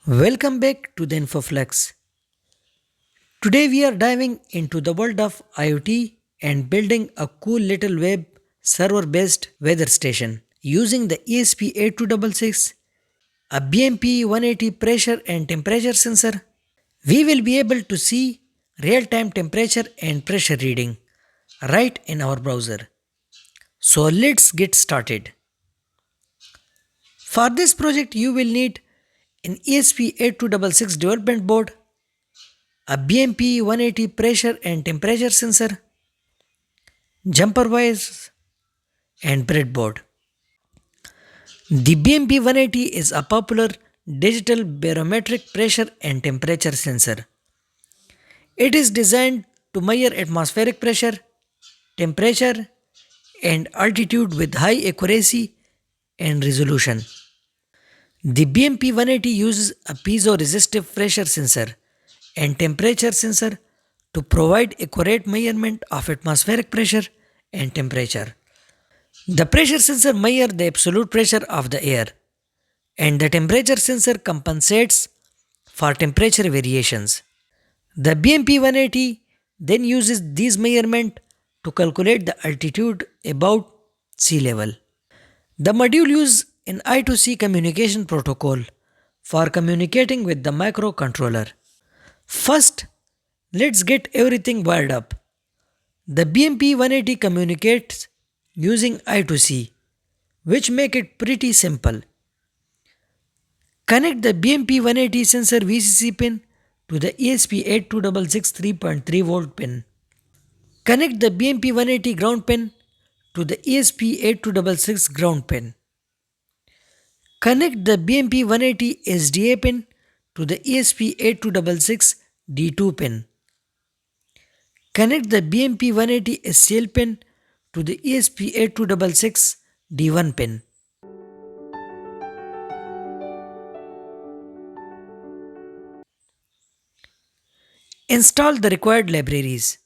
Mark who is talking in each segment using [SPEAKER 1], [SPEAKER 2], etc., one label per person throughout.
[SPEAKER 1] Welcome back to the InfoFlex. Today we are diving into the world of IoT and building a cool little web server based weather station using the ESP8266, a BMP180 pressure and temperature sensor. We will be able to see real time temperature and pressure reading right in our browser. So let's get started. For this project, you will need an ESP8266 development board, a BMP180 pressure and temperature sensor, jumper wires, and breadboard. The BMP180 is a popular digital barometric pressure and temperature sensor. It is designed to measure atmospheric pressure, temperature, and altitude with high accuracy and resolution. The BMP180 uses a piezoresistive pressure sensor and temperature sensor to provide accurate measurement of atmospheric pressure and temperature. The pressure sensor measures the absolute pressure of the air, and the temperature sensor compensates for temperature variations. The BMP180 then uses these measurements to calculate the altitude above sea level. The module uses an I2C communication protocol for communicating with the microcontroller. First, let's get everything wired up. The BMP180 communicates using I2C, which make it pretty simple. Connect the BMP180 sensor VCC pin to the ESP8266 3.3 volt pin. Connect the BMP180 ground pin to the ESP8266 ground pin. Connect the BMP180 SDA pin to the ESP8266 D2 pin. Connect the BMP180 SCL pin to the ESP8266 D1 pin. Install the required libraries.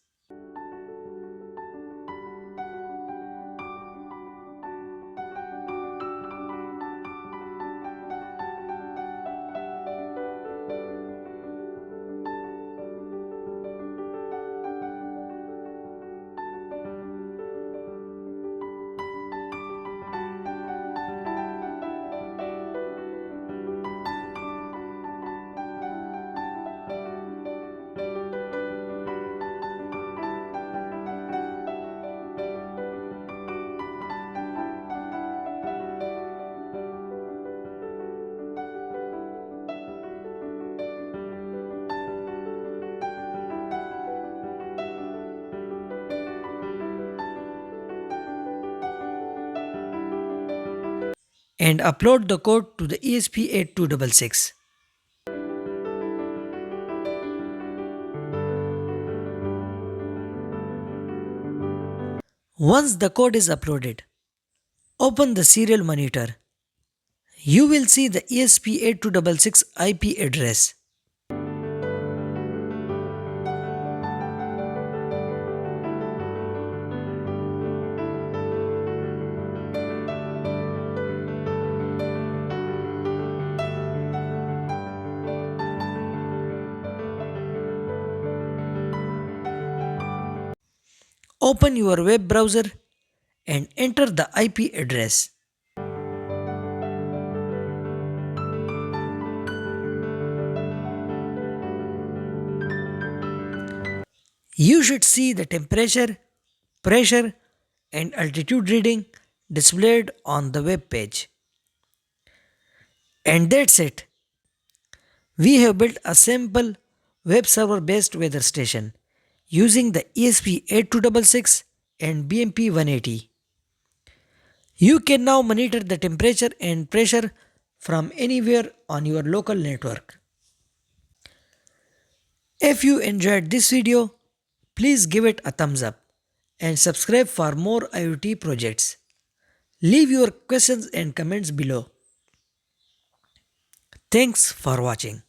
[SPEAKER 1] And upload the code to the ESP8266. Once the code is uploaded, open the serial monitor. You will see the ESP8266 IP address. Open your web browser and enter the IP address. You should see the temperature, pressure, and altitude reading displayed on the web page. And that's it. We have built a simple web server based weather station using the ESP8266 and BMP180. You can now monitor the temperature and pressure from anywhere on your local network. If you enjoyed this video, please give it a thumbs up and subscribe for more IoT projects. Leave your questions and comments below. Thanks for watching.